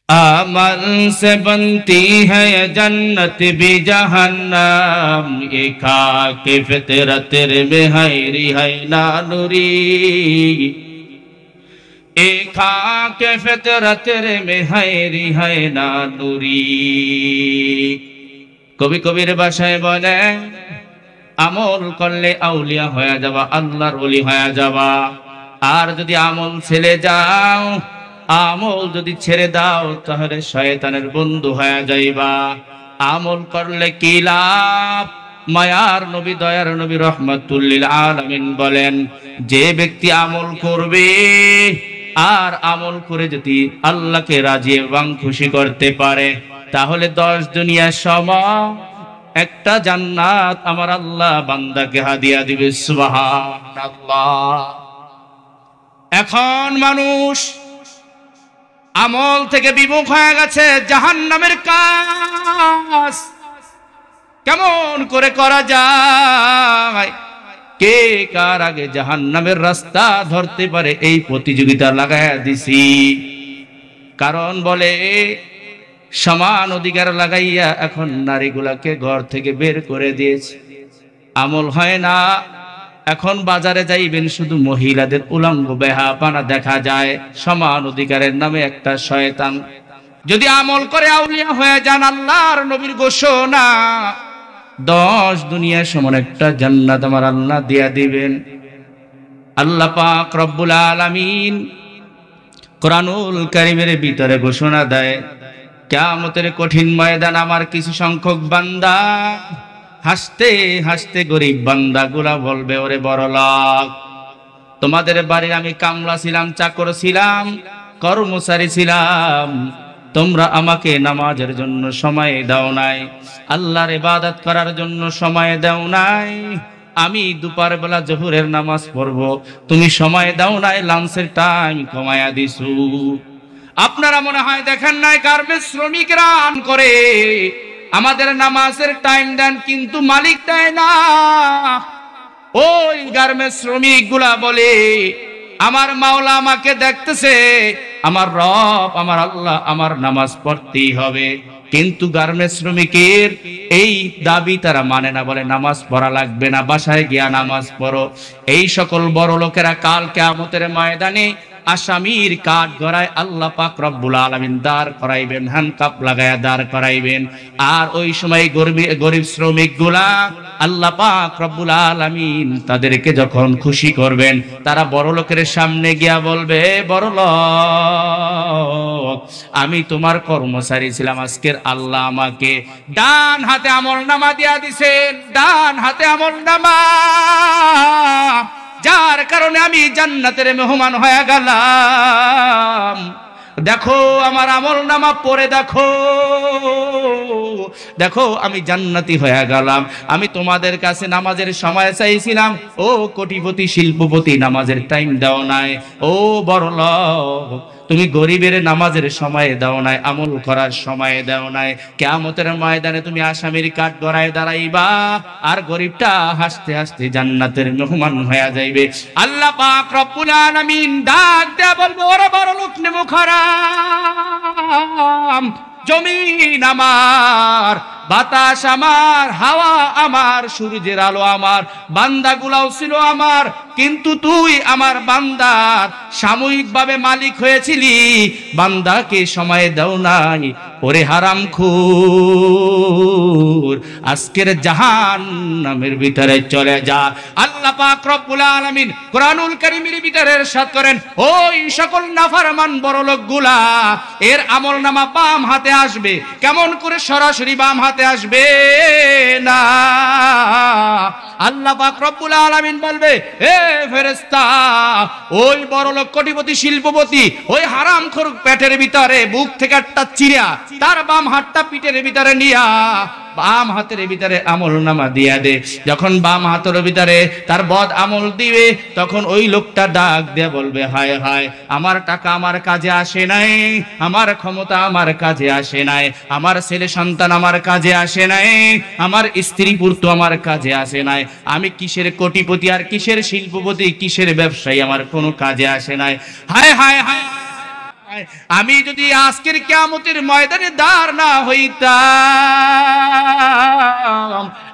अमल से बनती है जन्नत भी जहन्नम, ये खाके फितरत में हैरी है ना नूरी, ये खाके फितरत में हैरी है ना नूरी। কবি কবির ভাষায় বলে আমল করলে আউলিয়া হয়ে যাবা, আল্লাহর ওলি হয়ে যাবা। আর যদি আমল ছেড়ে যাও, আমল যদি ছেড়ে দাও, তাহলে শয়তানের বন্ধু হয়ে যাইবা। আমল করলে কি লাভ? মায়ার নবী দয়ার নবী রহমাতুল লিল আলামিন বলেন, যে ব্যক্তি আমল করবে আর আমল করে যদি আল্লাহকে রাজি এবং খুশি করতে পারে, তাহলে 10 দুনিয়া সমান একটা জান্নাত আমার আল্লাহ বান্দাকে হাদিয়া দিবে। সুবহানাল্লাহ। এখন মানুষ আমল থেকে বিমুখ হয়ে গেছে। জাহান্নামের কাজ কেমন করে করা যায়, কে কার আগে জাহান্নামের রাস্তা ধরতে পারে, এই প্রতিযোগিতা লাগায়া দিছি। কারণ বলে সমান অধিকার লাগাইয়া এখন নারীগুলাকে ঘর থেকে বের করে দিয়েছে, আমল হয় না। এখন বাজারে যাইবেন, শুধু মহিলাদের উলঙ্গ বেহাপানা দেখা যায়। সমান অধিকারের নামে একটা শয়তান। যদি আমল করে আউলিয়া হয়ে যান, আল্লাহর নবীর ঘোষণা 10 দুনিয়া সমান একটা জান্নাত আমার আল্লাহ দিয়া দিবেন। আল্লাহ পাক রব্বুল আলামিন কোরআনুল কারীমের ভিতরে ঘোষণা দেয়, কিয়ামতের কঠিন ময়দান আমার কিছু সংখ্যক বান্দা হাসতে হাসতে গরিব বান্দাগুলা বলবে, ওরে বড়লোক, তোমাদের বাড়ির আমি কামলা ছিলাম, চাকর ছিলাম, কর্মচারী ছিলাম, তোমরা আমাকে নামাজের জন্য সময় দাও নাই, আল্লাহর ইবাদত করার জন্য সময় দাও নাই। আমি দুপুর বেলা জোহরের নামাজ পড়ব, তুমি সময় দাও নাই, লাঞ্চের টাইম কমায়া দিছু। আপনারা মনে হয় দেখেন নাই, গার্মেন্টস শ্রমিকরা আন করে আমাদের নামাজের টাইম দেন, কিন্তু মালিক দেয় না। ওই গার্মেন্টস শ্রমিক গুলা বলে, আমার মাওলা আমাকে দেখতেছে, আমার রব আমার আল্লাহ আমার নামাজ পড়তেই হবে। কিন্তু গার্মেন্টস শ্রমিকের এই দাবি তারা মানে না, বলে নামাজ পড়া লাগবে না, বাসায় গিয়া নামাজ পড়ো। এই সকল বড় লোকেরা কাল কিয়ামতের ময়দানে আসামির কাঠ গড়ায় আল্লাহ পাক রব্বুল আলামিন দাঁড় করাইবেন, হ্যান্ডকাপ লাগায়া দাঁড় করাইবেন। আর ওই সময় গরিব শ্রমিক গুলা আল্লাহ পাক রব্বুল আলামিন তাদেরকে যখন খুশি করবেন, তারা বড় লোকের সামনে গিয়া বলবে, বড় লোক, আমি তোমার কর্মচারী ছিলাম, আজকের আল্লাহ আমাকে ডান হাতে আমলনামা দিয়া দিছেন, ডান হাতে আমলনামা, যার কারণে আমি জান্নাতের মেহমান হয়ে গেলাম। দেখো আমার আমলনামা পড়ে দেখো, দেখো আমি জান্নাতি হয়ে গেলাম। আমি তোমাদের কাছে নামাজের সময় চাইছিলাম, ও কোটিপতি শিল্পপতি, নামাজের টাইম দাও নাই। ও বড়লোক, তুমি গরিবের নামাজের সময় দাও নাই, আমল করার সময় দাও নাই। কিয়ামতের ময়দানে তুমি আসামির কাঠ গড়ায় দাঁড়াইবা, আর গরিবটা হাসতে হাসতে জান্নাতের মেহমান হয়ে যাইবে। আল্লাহ পাক রব্বুল আলামিন ডাক দেয়া বলবে, ওরে বড়লোক নেমুখারাম, জমিন আমার, বাতাস আমার, হাওয়া আমার, সূর্যের আলো আমার, বান্দাগুলাও ছিল আমার, কিন্তু তুই আমার বান্দার সাময়িকভাবে মালিক হয়েছিলি, বান্দাকে সময় দাও নাই। ওরে হারামখোর, আজকের জাহান্নামের ভিতরে চলে যা। আল্লাহ পাক রব্বুল আলামিন কোরআনুল কারীমের ভিতরে ইরশাদ করেন, ওই সকল নাফরমান বড়লোকগুলা এর আমলনামা বাম হাতে আসবে। কেমন করে? সরাসরি বাম হাতে আসবে না। আল্লাহ পাক রব্বুল আলামিন বলবে, এ ফেরেশতা, ওই বড়লোক কোটিপতি শিল্পপতি ওই হারামখোর পেটের ভিতরে বুক থেকে একটা চিরা তার বাম হাতটা পিঠের ভিতরে নিয়া বাম হাতের ভিতরে আমলনামা দিয়া দে। যখন বাম হাতের ভিতরে তার বদ আমল দিবে, তখন ওই লোকটা ডাক দিয়ে বলবে, হায় হায়, আমার টাকা আমার কাজে আসে নাই, আমার ক্ষমতা আমার কাজে আসে নাই, আমার ছেলে সন্তান আমার কাজে আসে নাই, আমার স্ত্রী পুত্র আমার কাজে আসে নাই, আমি কিসের কোটিপতি আর কিসের শিল্পপতি, কিসের ব্যবসায়ী, আমার কোনো কাজে আসে নাই। হায় হায় হায়, আমি যদি আজকের কিয়ামতের ময়দানে দাঁড় না হইতাম,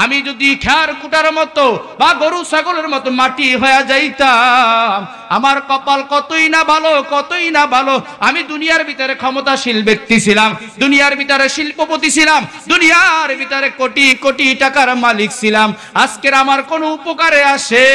আমি যদি খের কুটার মতো বা গরু ছাগলের মতো মাটি হয়ে যাইতাম, আমার কপাল কতই না ভালো, কতই না ভালো। আমি দুনিয়ার ভিতরে ক্ষমতাশীল ব্যক্তি ছিলাম, দুনিয়ার ভিতরে শিল্পপতি ছিলাম, দুনিয়ার ভিতরে কোটি কোটি টাকার মালিক ছিলাম, আজকের আমার কোনো উপকারে আসে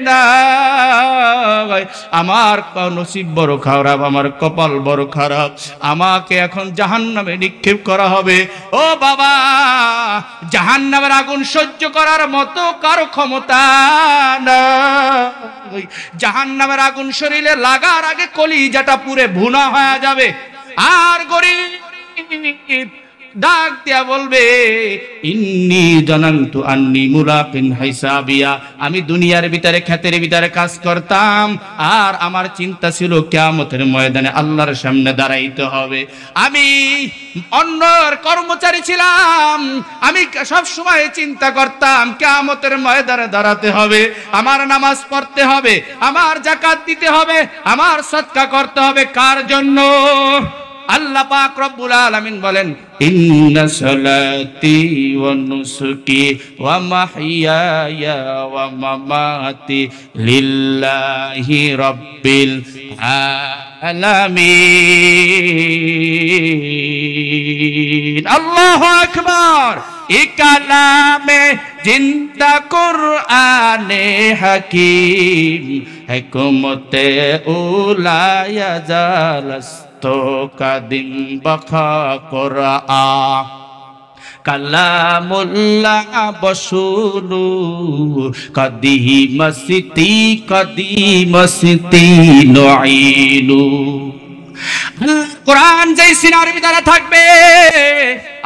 না। আমার নসিব বড় খারাপ, আমার কপাল বড় খারাপ, আমাকে এখন জাহান্নামে নিক্ষেপ করা হবে। ও বাবা, জাহান্নামের আগুন সহ্য করার মতো কারো ক্ষমতা নাই। জাহান্নামের আগুন শরীরে লাগার আগে কলিজাটা পুরে ভুনা হয়ে যাবে। আর গরিব ডাক দিয়া বলবে, ইন্নী জানান্তু আন্নী মুলাকিন হিসাবিয়া। আমি দুনিয়ার ভিতরে ক্ষেতের ভিতরে কাজ করতাম, আর আমার চিন্তা ছিল কিয়ামতের ময়দানে আল্লাহর সামনে দাঁড়াইতে হবে। আমি অন্যর কর্মচারী ছিলাম, আমি সব সময় চিন্তা করতাম কিয়ামতের ময়দানে দাঁড়াতে হবে, আমার নামাজ পড়তে হবে, আমার যাকাত দিতে হবে, আমার সদকা করতে হবে। কার জন্য? আল্লাহ পাক রব্বুল আলামিন বলেন, ইন্না সালাতি ওয়া নুসুকি ওয়া মাহইয়ায়া ওয়া মামাতি লিল্লাহি রাব্বিল আলামিন। আল্লাহু আকবার। এই কালামে জিন্দা কুরআনে হাকিম, হিকমতে উলায়া জালাস তো কাদিম বখা কোরআ কালামুল্লাহ বসুলু কদি মস্তি নইলু। কোরআন যেই সিনার ভিতরে থাকবে,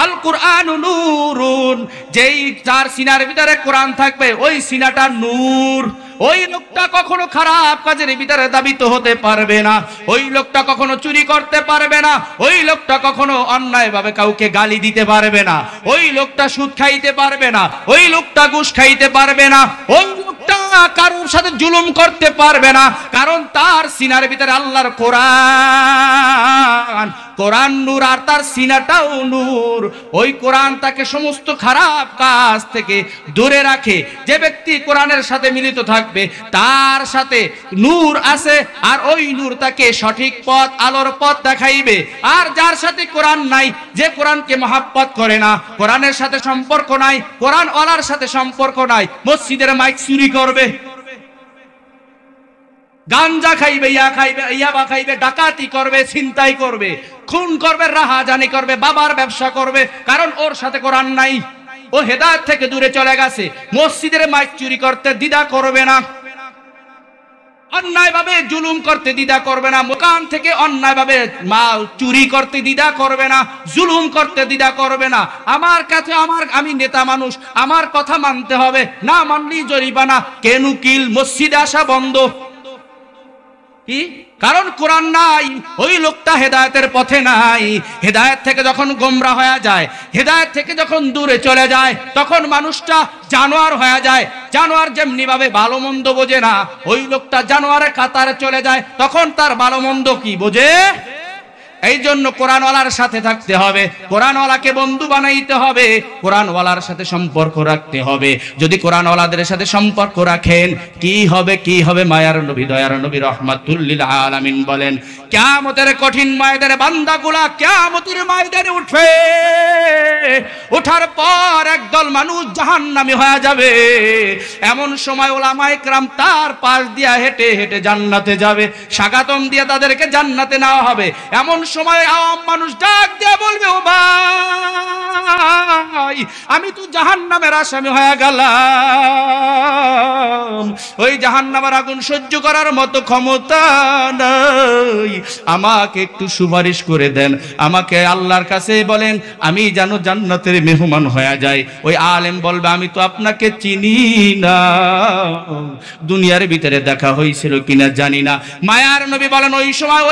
আল কুরআনু নূরুন, যেই যার সিনার ভিতরে কোরআন থাকবে ওই সিনাটা নূর। ওই লোকটা কখনো খারাপ কাজের ভিতরে দাবিত হতে পারবে না, ওই লোকটা কখনো চুরি করতে পারবে না, ওই লোকটা কখনো অন্যায়ভাবে কাউকে গালি দিতে পারবে না, ওই লোকটা সুদ খাইতে পারবে না, ওই লোকটা ঘুষ খাইতে পারবে না, ওই লোকটা কারোর সাথে জুলুম করতে পারবে না, কারণ তার সিনার ভিতরে আল্লাহর কোরআন। কোরআন নূর আর তার সিনাটাও নূর। ওই কোরআন তাকে সমস্ত খারাপ কাজ থেকে দূরে রাখে। যে ব্যক্তি কোরআনের সাথে মিলিত থাকবে তার সাথে নূর আছে, আর ওই নূর তাকে সঠিক পথ, আলোর পথ দেখাইবে। আর যার সাথে কোরআন নাই, যে কোরআনকে মহাব্বত করে না, কোরআনের সাথে সম্পর্ক নাই, কোরআন ওয়ালার সাথে সম্পর্ক নাই, মসজিদের মাইক চুরি করবে, গাঞ্জা খাইবে, ইয়াবা খাইবে, ডাকাতি করবে, ছিনতাই করবে, খুন করবে, রাহাজানি করবে, বাবার ব্যবসা করবে, কারণ ওর সাথে কোরআন নাই। ও হেদায়েত থেকে দূরে চলে গেছে। মসজিদের মাইক চুরি করতে দ্বিধা করবে না, অন্যায়ভাবে জুলুম করতে দ্বিধা করবে না, দোকান থেকে অন্যায়ভাবে মাল চুরি করতে দ্বিধা করবে না, জুলুম করতে দ্বিধা করবে না। আমার কাছে আমি নেতা মানুষ, আমার কথা মানতে হবে, না মানলেই জরিমানা, কেন উকিল, মসজিদে আসা বন্ধ। কি কারণ? কোরআন নাই। ওই লোকটা হেদায়েতের পথে নাই। হেদায়েত থেকে যখন গোমরা হয়ে যায়, হেদায়েত থেকে যখন দূরে চলে যায়, তখন মানুষটা জানোয়ার হয়ে যায়। জানোয়ার যেমনি ভাবে ভালো মন্দ বোঝে না, ওই লোকটা জানোয়ারের কাতারে চলে যায়, তখন তার ভালো মন্দ কি বোঝে? এই জন্য কোরআনওয়ালার সাথে থাকতে হবে, কোরআনওয়ালাকে বন্ধু বানাইতে হবে, কোরআনওয়ালার সাথে সম্পর্ক রাখতে হবে। যদি কোরআনওয়ালাদের সাথে সম্পর্ক রাখেন, কি হবে? কি হবে? মায়ার নবী, দয়ার নবী রাহমাতুল লিল আলামিন বলেন, কিয়ামতের কঠিন ময়দানে বান্দাগুলা কিয়ামতের ময়দানে উঠবে, ওঠার পর একদল মানুষ জাহান্নামী হয়ে যাবে। এমন সময় উলামায়ে কেরাম তার পাশ দিয়ে হেঁটে হেঁটে জান্নাতে যাবে, স্বাগতম দিয়ে তাদেরকে জান্নাতে নেওয়া হবে। এমন সময় আওয়াম মানুষ ডাক দিয়ে বলবে, ও ভাই, আমি তো জাহান্নামের আসামি হয়ে গেলাম, ওই জাহান্নামের আগুন সহ্য করার মতো ক্ষমতা নাই, আমাকে একটু সুপারিশ করে দেন, আমাকে আল্লাহর কাছে বলেন আমি যেন জান্নাতের মেহমান হয়ে যাই। ওই আলেম বলবে, আমি তো আপনাকে চিনি না, দুনিয়ার ভিতরে দেখা হয়েছিল কিনা জানি না। মায়ার নবী বলেন, ওই সময়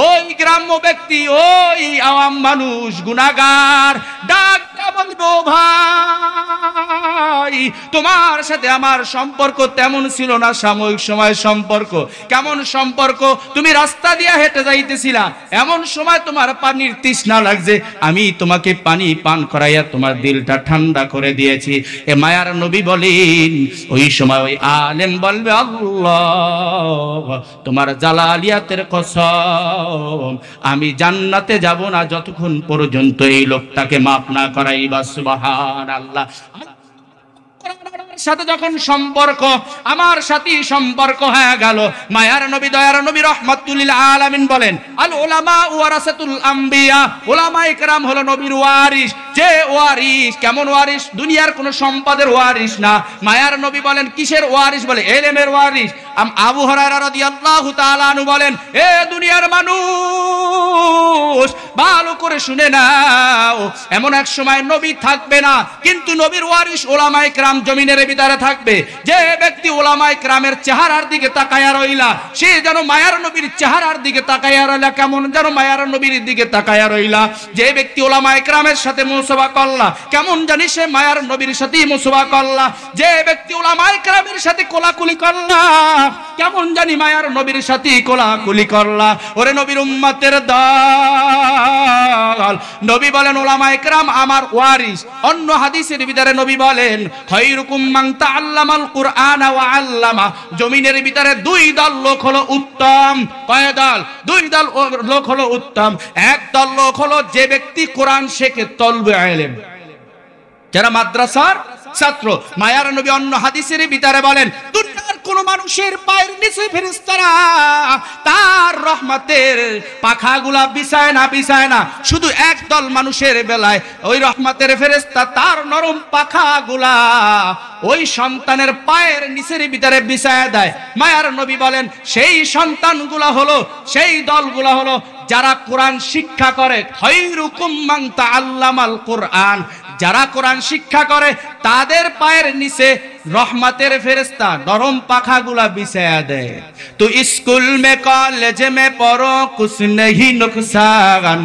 ওই গ্রাম্য ব্যক্তি, ওই আওয়াম মানুষ, গুনাহগার ডাক বলবে ও ভাই, তোমার সাথে আমার সম্পর্ক তেমন ছিল না, সাময়িক সময় সম্পর্ক। কেমন সম্পর্ক? তুমি রাস্তা দিয়ে হেঁটে যাইতেছিলা, এমন সময় তোমার পানির তৃষ্ণা লাগছে, আমি তোমাকে পানি পান করাইয়া তোমার দিলটা ঠান্ডা করে দিয়েছি। এ মায়ার নবী বলেন, ওই সময় ওই আলেম বলবে আল্লাহ তোমার জালালিয়াতের কসম, আমি জান্নাতে যাব না যতক্ষণ পর্যন্ত এই লোকটাকে মাফ না করাইবা। সুবহানাল্লাহ। সাথে যখন সম্পর্ক আমার সাথে সম্পর্ক হয়ে গেল, মায়ার নবী দয়ার নবী রাহমাতুল লিল আলামিন বলেন, আল উলামা ওয়ারাসাতুল আম্বিয়া, উলামায়ে কেরাম হলো নবীর ওয়ারিস। যে ওয়ারিস, কেমন ওয়ারিস? দুনিয়ার কোন সম্পদের ওয়ারিস না। মায়ার নবী বলেন কিসের ওয়ারিস? বলে ইলমের ওয়ারিস। আবু হুরায়রা রাদিয়াল্লাহু তাআলা আনহু বলেন, এ দুনিয়ার মানুষ ভালো করে শুনে নাও, এমন এক সময় নবী থাকবে না, কিন্তু নবীর ওয়ারিস উলামায়ে কেরাম জমিনের ভিতরে থাকবে। যে ব্যক্তি উলামায়ে কেরামের চেহারার দিকে তাকায়া রইলা, সে যেন মায়ার নবীর চেহারার দিকে তাকায়া রইলা। কেমন যেন মায়ার নবীর দিকে তাকায়া রইলা। যে ব্যক্তি উলামায়ে কেরামের সাথে মুসাফা করলা, কেমন জানি সে মায়ার নবীর সাথে মুসাফা করলা। যে ব্যক্তি উলামায়ে কেরামের সাথে কোলাকুলি করলা, কেমন জানি মায়ার নবীর সাথে কোলাকুলি করলা। ওরে নবীর উম্মতের দল, নবী বলেন উলামায়ে কেরাম আমার ওয়ারিস। অন্য হাদিসের ভিতরে নবী বলেন, খায়রুকুম মান তাআল্লামাল কুরআনা ওয়া আল্লামা। জমিনের ভিতরে দুই দল লোক হলো উত্তম। কয় দল? দুই দল লোক হলো উত্তম। এক দল লোক হলো যে ব্যক্তি কোরআন শেখে, তলবে ইলম, যারা মাদ্রাসার ছাত্র। মায়ার নবী অন্য হাদিসের ভিতরে বলেন, দুনিয়ার কোন মানুষের পায়ের নিচে ফেরেশতারা তার রহমতের পাখাগুলা বিছায় না, শুধু একদল মানুষের বেলায় ওই রহমতের ফেরেশতা তার নরম পাখাগুলা ওই সন্তানের পায়ের নিচের ভিতরে বিছায় দেয়। মায়ার নবী বলেন, সেই সন্তানগুলা হলো, সেই দলগুলা হলো যারা কোরআন শিক্ষা করে। খায়রুকুম মান তাআল্লামাল কুরআন, যারা কোরআন শিক্ষা করে তাদের পায়ের নিচে রহমতের ফেরেশতা নরম পাখাগুলা বিছায়া দেয়। তো স্কুল মে কলেজ মে পড়ো কুছ নেহি নুকসান,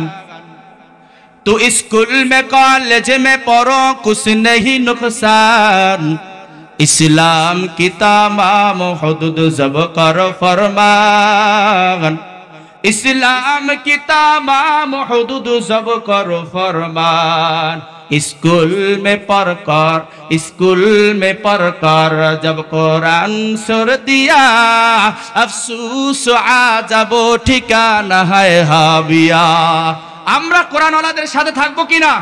তো স্কুল মে কলেজ মে পড়ো কুছ নেহি নুকসান, ইসলাম কি তামাম হুদুদ জব করো ফরমান, इस्लाम की तमाम हुदूद सब करो फरमान। स्कूल में पढ़कर जब कुरान सुर दिया, अफसोस आजब ठिकाना है हाविया। আমরা কোরআনওয়ালাদের সাথে থাকবো কিনা?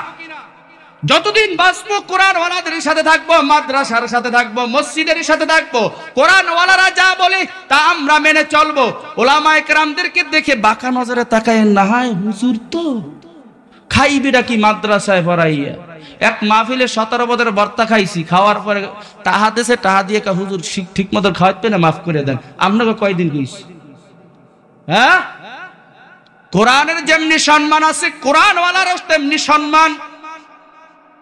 যতদিন বাঁচবো কোরআনওয়ালাদের সাথে থাকবো, মাদ্রাসার সাথে থাকবো, মসজিদের সাথে থাকবো। কোরআনওয়ালারা যা বলে তা আমরা মেনে চলবো। উলামায়ে কেরামদেরকে দেখে বাঁকা নজরে তাকায়েন না, হায় হুজুর তো খাইবিটা কি মাদ্রাসায় পড়াইয়া। এক মাহফিলে 17 বছর ভর্তা খাইছি, খাওয়ার পরে টাহা দেশে টাহা দিয়ে হুজুর ঠিক মতো খাওয়াতে না, মাফ করে দেন। আপনাকে কয়দিন কইছি? হ্যাঁ, কোরআনের যেমনি সম্মান আছে, কোরআনওয়ালারও তেমনি সম্মান।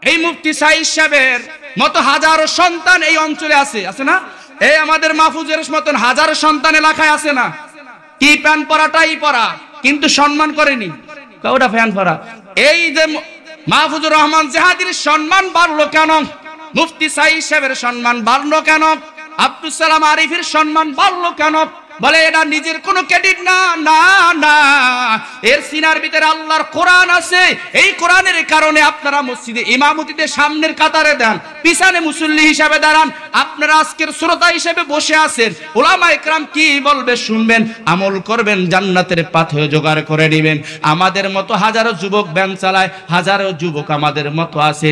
এই মুফতি সাইদ সাহেবের মতো হাজারো সন্তান এই অঞ্চলে আছে না? এই আমাদের মাহফুজের মতন হাজারো সন্তান এলাকায় আছে না? কি প্যান্ট পরাটাই পরা, কিন্তু সম্মান করেনি। কওটা ফ্যান পরা। এই যে মাহফুজুর রহমান জাহাদির সম্মান বাড়লো কেন? মুফতি সাইদ সাহেবের সম্মান বাড়লো কেন? আব্দুল সালাম আরিফের সম্মান বাড়লো কেন? বলে এটা নিজের কোনো ক্রেডিট না, না না, এর সিনার ভিতরে আল্লাহর কোরআন আছে। এই কোরআনের কারণে আপনারা মসজিদে ইমামতিতে সামনের কাতারে দেন, পিছনে মুসল্লি হিসাবে দাঁড়ান। আপনারা আজকের শ্রোতা হিসেবে বসে আছেন। উলামায়ে কেরাম কি বলবে শুনবেন, আমল করবেন, জান্নাতের পাথেয় জোগাড় করে নেবেন। আমাদের মতো হাজারো যুবক ভ্যান চালায়, হাজারো যুবক আমাদের মতো আছে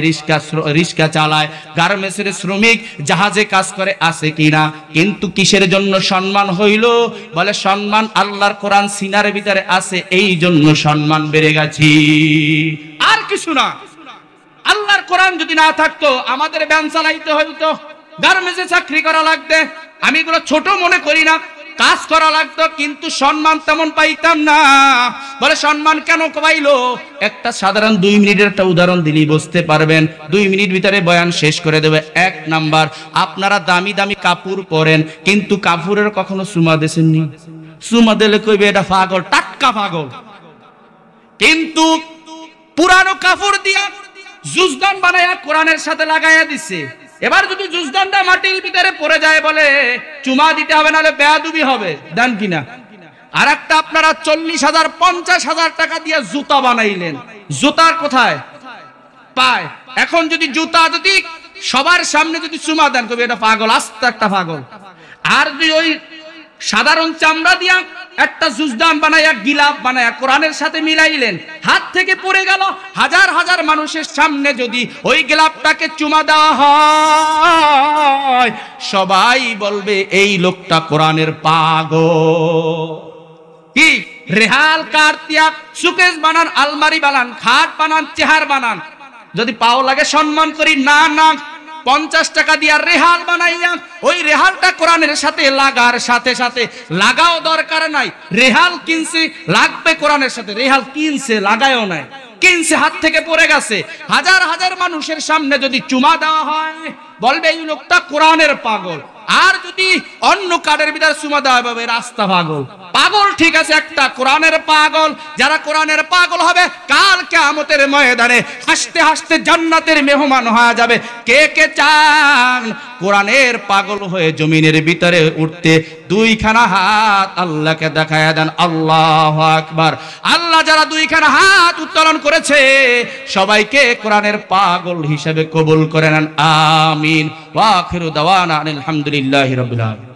রিক্সা চালায়, গার্মেন্টসের শ্রমিক, জাহাজে কাজ করে, আছে কিনা? কিন্তু কিসের জন্য সম্মান হইল? বলে সম্মান আল্লাহর কোরআন সিনার ভিতরে আছে, এই জন্য সম্মান বেড়ে গেছে, আর কিছু না। আল্লাহর কোরআন যদি না থাকতো আমাদের ভ্যান চালাইতে হইতো, গার্মেন্টসে চাকরি করা লাগবে। আমি এগুলো ছোট মনে করি না, কাজ করা লাগতো, কিন্তু সম্মান তেমন পাইতাম না। বলে সম্মান কেন পাইলো? একটা সাধারণ 2 মিনিটের একটা উদাহরণ দিলেই বুঝতে পারবেন। 2 মিনিট ভিতরে বয়ান শেষ করে দেবে। 1 নাম্বার, আপনারা দামি দামি কাপড় পরেন, কিন্তু কাপড়ের কখনো চুমা দেননি? চুমা দিলে কইবে এটা পাগল, টাটকা পাগল। কিন্তু পুরানো কাপড় দিয়া জুজদান বানায়া কোরআনের সাথে লাগাইয়া দিছে। এবার যদি জুজদানটা মাটির ভিতরে পড়ে যায় বলে চুমা দিতে হবে, নাহলে বেয়াদবি হবে, দেন কিনা? আর একটা আপনারা 40,000 50,000 টাকা দিয়ে জুতা বানাইলেন, জুতার কোথায় পায়? এখন যদি জুতা যদি সবার সামনে যদি চুমা দেন, কবি এটা পাগল, আস্ত একটা পাগল। আর যদি ওই সাধারণ চামড়া দিয়া একটা জুজদান বানায়া গিলাপ বানায়া কোরআনের সাথে মিলাইলেন, হাত থেকে পড়ে গেল, হাজার হাজার মানুষের সামনে যদি ওই গিলাপটাকে চুমা দেওয়া হয়, সবাই বলবে এই লোকটা কোরআনের পাগল। কি রেহাল কাঠ দিয়া সুকেস বানান, আলমারি বানান, খাট বানান, চেহার বানান, যদি পাও লাগে সম্মান করি, না না 50 টাকা দিয়া রেহাল বানাইয়া ওই রেহালটা কোরআনের সাথে লাগার সাথে সাথে, লাগাও দরকার নাই, রেহাল কিনছে লাগবে কোরআনের সাথে, রেহাল কিনছে লাগায়ও নাই, কিনছে হাত থেকে পড়ে গেছে, হাজার হাজার মানুষের সামনে যদি চুমা দেওয়া হয় বলবে এই লোকটা কোরআনের পাগল। আর যদি অন্য কাঠের ভিতরে চুমা দেওয়া হবে রাস্তা পাগল। পাগল ঠিক আছে একটা, কোরআনের পাগল যারা কোরআনের পাগল হবে কাল কিয়ামতের ময়দানে হাসতে হাসতে জান্নাতের মেহমান হয়ে যাবে। কে কে চান কোরআনের পাগল হয়ে জমিনের ভিতরে উঠতে? 2খানা হাত আল্লাহকে দেখায়া দেন, আল্লাহু আকবার। আল্লাহ যারা 2খানা হাত উত্তোলন করেছে সবাইকে কোরআনের পাগল হিসেবে কবুল করে নেন, আমিন। ওয়া আখিরু দাওয়ানা আলহামদুলিল্লাহি রাব্বিল আলামিন।